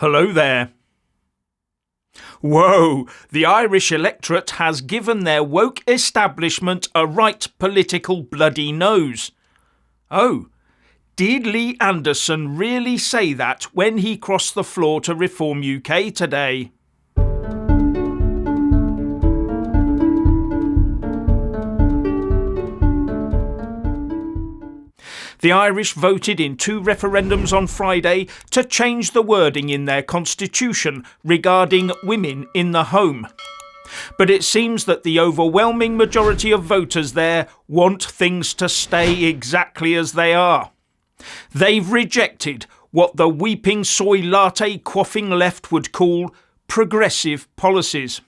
Hello there. Whoa, the Irish electorate has given their woke establishment a right political bloody nose. Oh, did Lee Anderson really say that when he crossed the floor to Reform UK today? The Irish voted in 2 referendums on Friday to change the wording in their constitution regarding women in the home. But it seems that the overwhelming majority of voters there want things to stay exactly as they are. They've rejected what the weeping soy latte quaffing left would call progressive policies.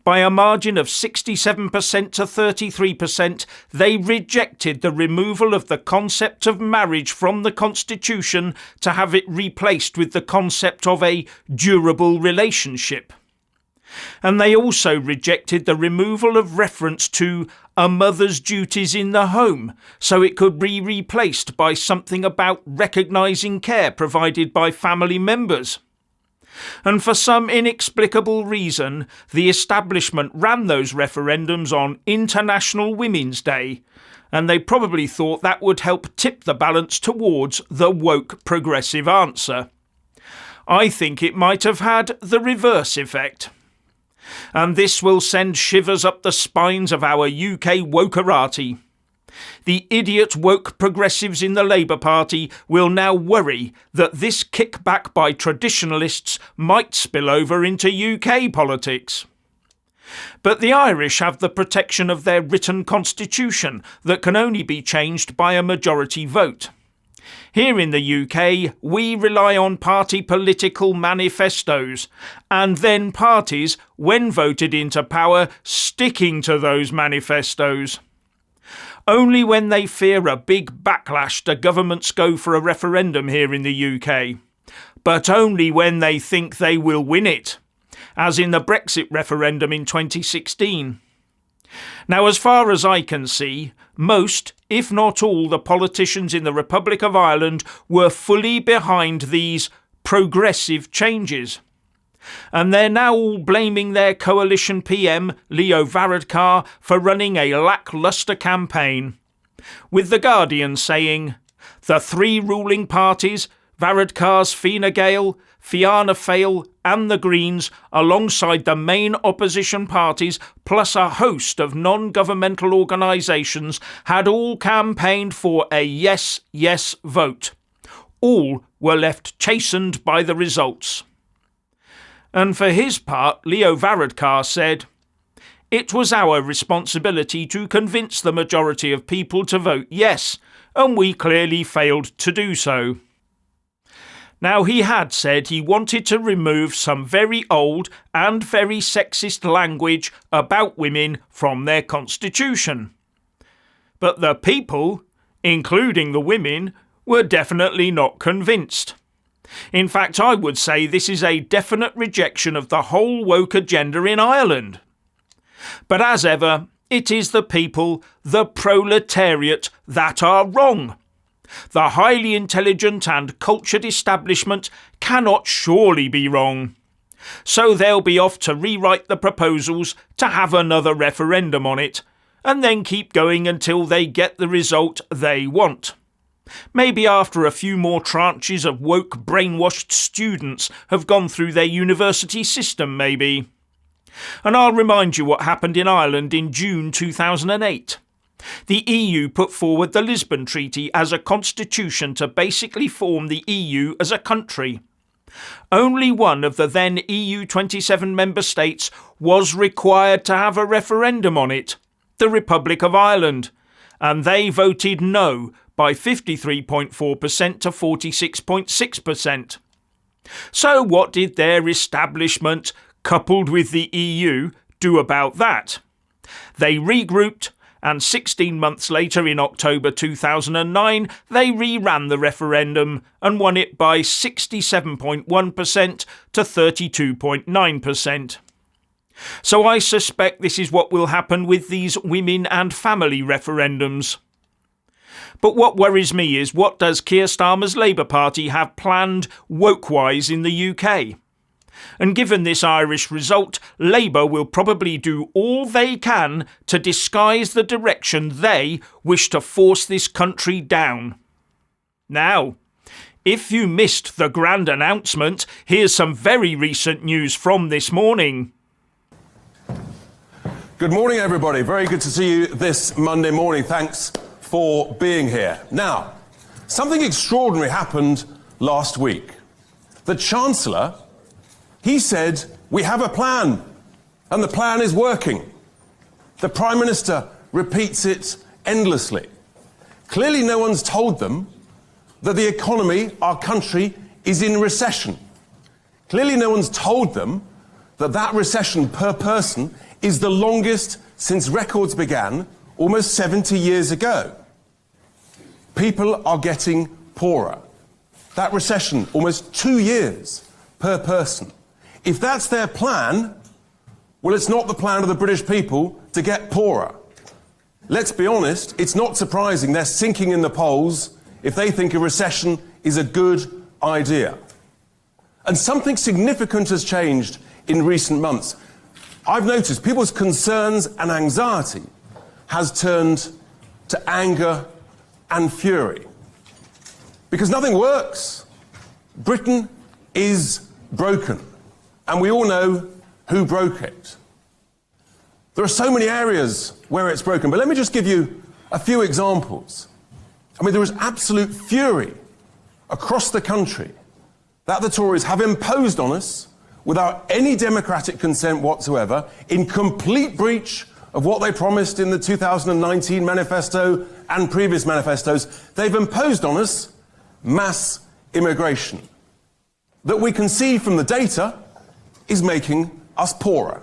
By a margin of 67% to 33%, they rejected the removal of the concept of marriage from the Constitution to have it replaced with the concept of a durable relationship. And they also rejected the removal of reference to a mother's duties in the home, so it could be replaced by something about recognising care provided by family members. And for some inexplicable reason, the establishment ran those referendums on International Women's Day, and they probably thought that would help tip the balance towards the woke progressive answer. I think it might have had the reverse effect. And this will send shivers up the spines of our UK wokerati. The idiot woke progressives in the Labour Party will now worry that this kickback by traditionalists might spill over into UK politics. But the Irish have the protection of their written constitution that can only be changed by a majority vote. Here in the UK, we rely on party political manifestos, and then parties, when voted into power, sticking to those manifestos. Only when they fear a big backlash do governments go for a referendum here in the UK. But only when they think they will win it, as in the Brexit referendum in 2016. Now, as far as I can see, most, if not all, the politicians in the Republic of Ireland were fully behind these progressive changes. And they're now all blaming their coalition PM, Leo Varadkar, for running a lacklustre campaign. With The Guardian saying, the 3 ruling parties, Varadkar's Fine Gael, Fianna Fáil and the Greens, alongside the main opposition parties, plus a host of non-governmental organisations, had all campaigned for a yes, yes vote. All were left chastened by the results. And for his part, Leo Varadkar said, "It was our responsibility to convince the majority of people to vote yes, and we clearly failed to do so." Now, he had said he wanted to remove some very old and very sexist language about women from their constitution. But the people, including the women, were definitely not convinced. In fact, I would say this is a definite rejection of the whole woke agenda in Ireland. But as ever, it is the people, the proletariat, that are wrong. The highly intelligent and cultured establishment cannot surely be wrong. So they'll be off to rewrite the proposals to have another referendum on it, and then keep going until they get the result they want. Maybe after a few more tranches of woke brainwashed students have gone through their university system, maybe. And I'll remind you what happened in Ireland in June 2008. The EU put forward the Lisbon Treaty as a constitution to basically form the EU as a country. Only one of the then EU 27 member states was required to have a referendum on it, the Republic of Ireland, and they voted no by 53.4% to 46.6%. So what did their establishment, coupled with the EU, do about that? They regrouped, and 16 months later, in October 2009, they re-ran the referendum and won it by 67.1% to 32.9%. So I suspect this is what will happen with these women and family referendums. But what worries me is, what does Keir Starmer's Labour Party have planned woke-wise in the UK? And given this Irish result, Labour will probably do all they can to disguise the direction they wish to force this country down. Now, if you missed the grand announcement, here's some very recent news from this morning. Good morning, everybody. Very good to see you this Monday morning. Thanks for being here. Now, something extraordinary happened last week. The Chancellor, he said, we have a plan, and the plan is working. The Prime Minister repeats it endlessly. Clearly no one's told them that the economy, our country, is in recession. Clearly no one's told them that that recession per person is the longest since records began almost 70 years ago. People are getting poorer. That recession, almost 2 years per person. If that's their plan, well, it's not the plan of the British people to get poorer. Let's be honest, it's not surprising they're sinking in the polls if they think a recession is a good idea. And something significant has changed in recent months. I've noticed people's concerns and anxiety has turned to anger and fury. Because nothing works. Britain is broken. And we all know who broke it. There are so many areas where it's broken, but let me just give you a few examples. I mean, there is absolute fury across the country that the Tories have imposed on us without any democratic consent whatsoever, in complete breach of what they promised in the 2019 manifesto and previous manifestos. They've imposed on us mass immigration that we can see from the data is making us poorer.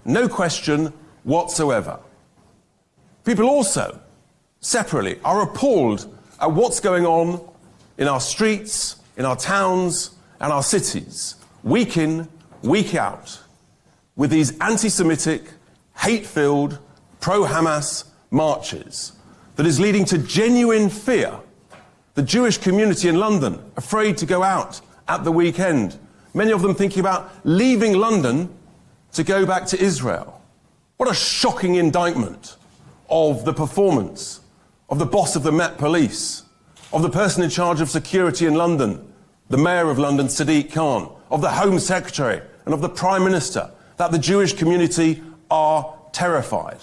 No question whatsoever. People also, separately, are appalled at what's going on in our streets, in our towns and our cities, week in, week out, with these anti-Semitic, hate-filled, pro-Hamas marches that is leading to genuine fear. The Jewish community in London afraid to go out at the weekend. Many of them thinking about leaving London to go back to Israel. What a shocking indictment of the performance of the boss of the Met Police, of the person in charge of security in London, the Mayor of London, Sadiq Khan, of the Home Secretary and of the Prime Minister, that the Jewish community are terrified.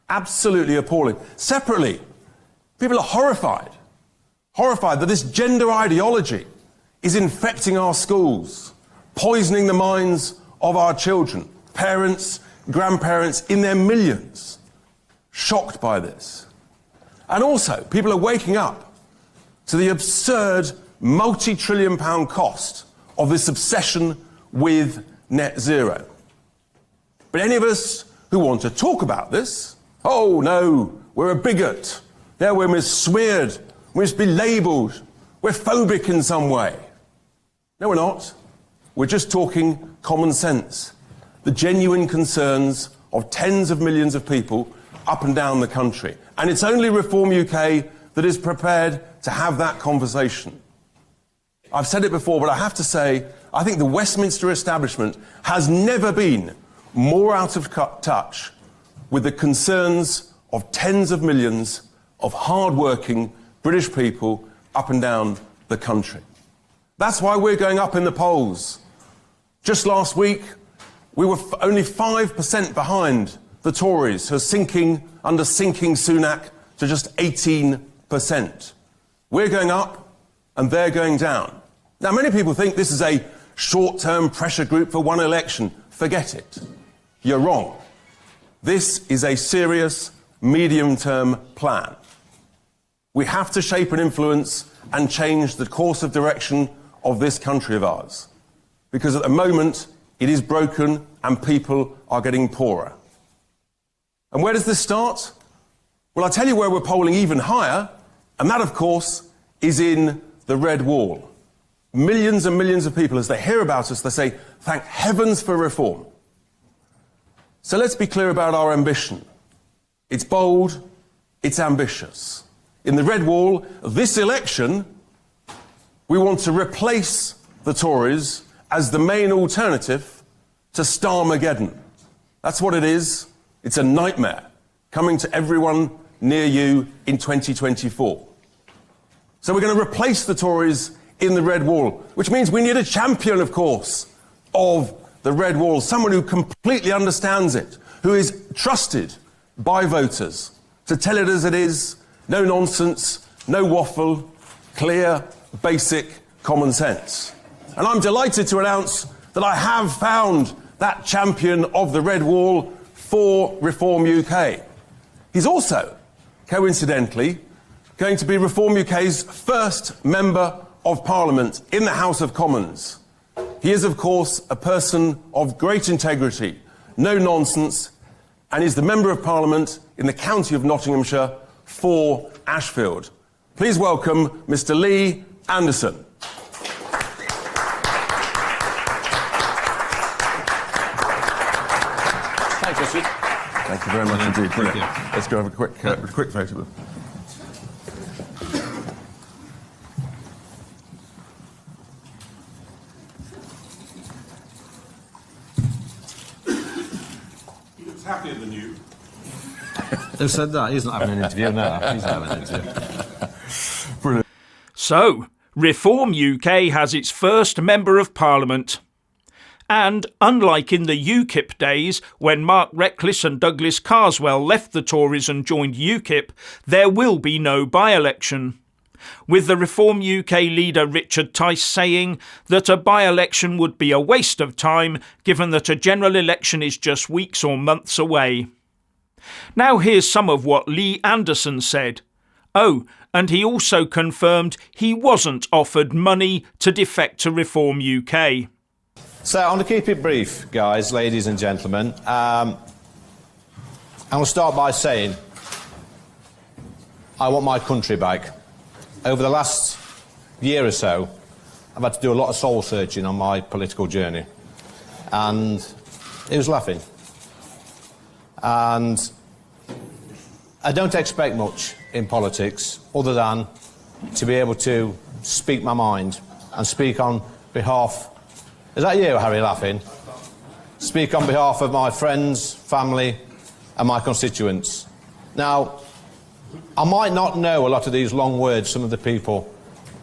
Absolutely appalling. Separately, people are horrified that this gender ideology is infecting our schools, poisoning the minds of our children, parents, grandparents in their millions, shocked by this. And also, people are waking up to the absurd multi-trillion-pound cost of this obsession with net zero. But any of us who want to talk about this, oh no, we're a bigot, there we're smeared, we must be labelled, we're phobic in some way. No, we're not. We're just talking common sense. The genuine concerns of tens of millions of people up and down the country. And it's only Reform UK that is prepared to have that conversation. I've said it before, but I have to say, I think the Westminster establishment has never been more out of touch with the concerns of tens of millions of hard-working British people up and down the country. That's why we're going up in the polls. Just last week, we were only 5% behind the Tories, who are sinking under sinking Sunak to just 18%. We're going up and they're going down. Now, many people think this is a short-term pressure group for one election. Forget it. You're wrong. This is a serious medium-term plan. We have to shape and influence and change the course of direction of this country of ours. Because at the moment, it is broken and people are getting poorer. And where does this start? Well, I'll tell you where we're polling even higher, and that, of course, is in the Red Wall. Millions and millions of people, as they hear about us, they say, thank heavens for reform. So let's be clear about our ambition. It's bold, it's ambitious. in the Red Wall, this election, we want to replace the Tories as the main alternative to Starmageddon. That's what it is. It's a nightmare coming to everyone near you in 2024. So we're going to replace the Tories in the Red Wall, which means we need a champion, of course, of the Red Wall, someone who completely understands it, who is trusted by voters to tell it as it is, no nonsense, no waffle, clear, basic common sense. And I'm delighted to announce that I have found that champion of the Red Wall for Reform UK. He's also, coincidentally, going to be Reform UK's first Member of Parliament in the House of Commons. He is, of course, a person of great integrity, no nonsense, and is the Member of Parliament in the county of Nottinghamshire for Ashfield. Please welcome Mr. Lee Anderson. Thanks, Richard. Thank you very much indeed. Brilliant. Let's go have a quick photo with him. He looks happier than you. Who said that? He's not having an interview now. He's not having an interview. Brilliant. So, Reform UK has its first Member of Parliament. And, unlike in the UKIP days, when Mark Reckless and Douglas Carswell left the Tories and joined UKIP, there will be no by-election. With the Reform UK leader Richard Tice saying that a by-election would be a waste of time, given that a general election is just weeks or months away. Now here's some of what Lee Anderson said. Oh, and he also confirmed he wasn't offered money to defect to Reform UK. So, I'm going to keep it brief, guys, ladies and gentlemen. I will start by saying I want my country back. Over the last year or so, I've had to do a lot of soul searching on my political journey. And it was laughing. And I don't expect much in politics other than to be able to speak my mind and speak on behalf... Is that you, Harry, laughing? Speak on behalf of my friends, family and my constituents. Now, I might not know a lot of these long words some of the people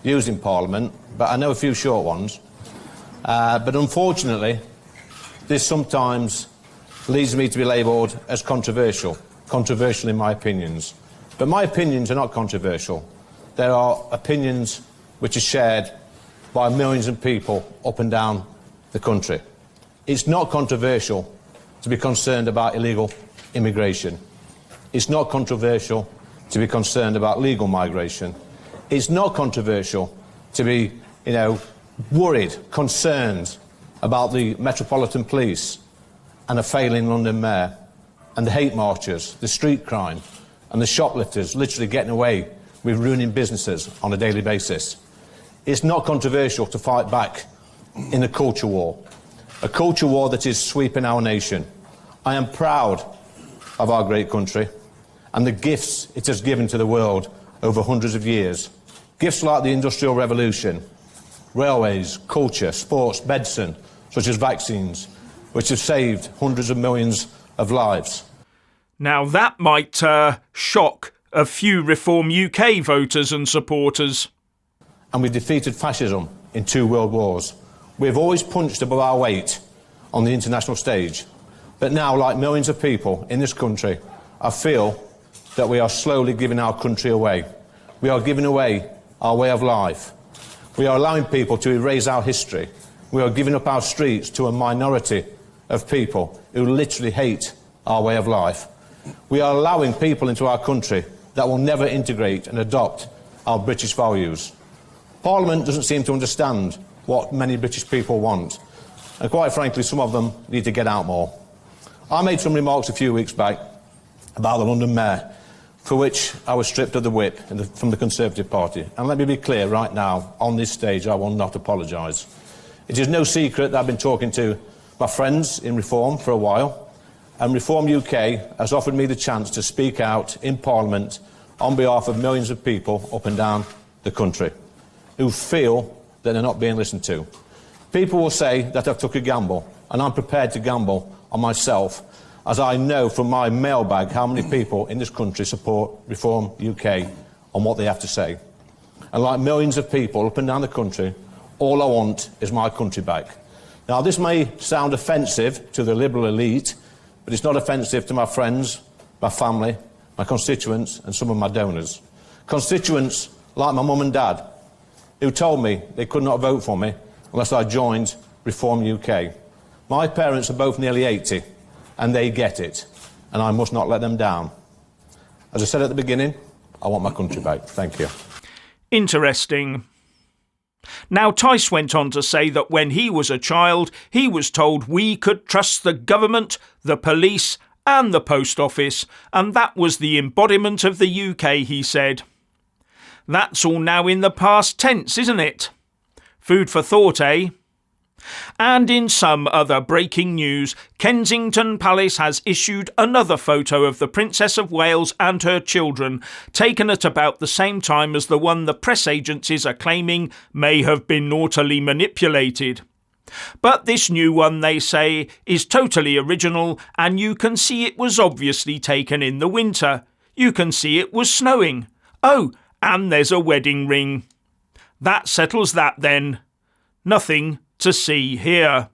use in Parliament, but I know a few short ones. But unfortunately, this sometimes leads me to be labelled as controversial in my opinions. But my opinions are not controversial. There are opinions which are shared by millions of people up and down the country. It's not controversial to be concerned about illegal immigration. It's not controversial to be concerned about legal migration. It's not controversial to be, worried, concerned about the Metropolitan Police and a failing London mayor and the hate marchers, the street crime and the shoplifters literally getting away with ruining businesses on a daily basis. It's not controversial to fight back in a culture war that is sweeping our nation. I am proud of our great country and the gifts it has given to the world over hundreds of years. Gifts like the Industrial Revolution, railways, culture, sports, medicine, such as vaccines, which have saved hundreds of millions of lives. Now that might shock a few Reform UK voters and supporters. And we defeated fascism in 2 world wars. We have always punched above our weight on the international stage. But now, like millions of people in this country, I feel that we are slowly giving our country away. We are giving away our way of life. We are allowing people to erase our history. We are giving up our streets to a minority of people who literally hate our way of life. We are allowing people into our country that will never integrate and adopt our British values. Parliament doesn't seem to understand what many British people want. And quite frankly, some of them need to get out more. I made some remarks a few weeks back about the London mayor, for which I was stripped of the whip from the Conservative Party. And let me be clear right now, on this stage, I will not apologise. It is no secret that I've been talking to my friends in Reform for a while, and Reform UK has offered me the chance to speak out in Parliament on behalf of millions of people up and down the country who feel that they're not being listened to. People will say that I've took a gamble, and I'm prepared to gamble on myself, as I know from my mailbag how many people in this country support Reform UK on what they have to say. And like millions of people up and down the country, all I want is my country back. Now, this may sound offensive to the Liberal elite, but it's not offensive to my friends, my family, my constituents and some of my donors. Constituents like my mum and dad, who told me they could not vote for me unless I joined Reform UK. My parents are both nearly 80, and they get it, and I must not let them down. As I said at the beginning, I want my country back. Thank you. Interesting. Now, Tice went on to say that when he was a child, he was told we could trust the government, the police and the post office, and that was the embodiment of the UK, he said. That's all now in the past tense, isn't it? Food for thought, eh? And in some other breaking news, Kensington Palace has issued another photo of the Princess of Wales and her children, taken at about the same time as the one the press agencies are claiming may have been naughtily manipulated. But this new one, they say, is totally original, and you can see it was obviously taken in the winter. You can see it was snowing. Oh, and there's a wedding ring. That settles that then. Nothing to see here.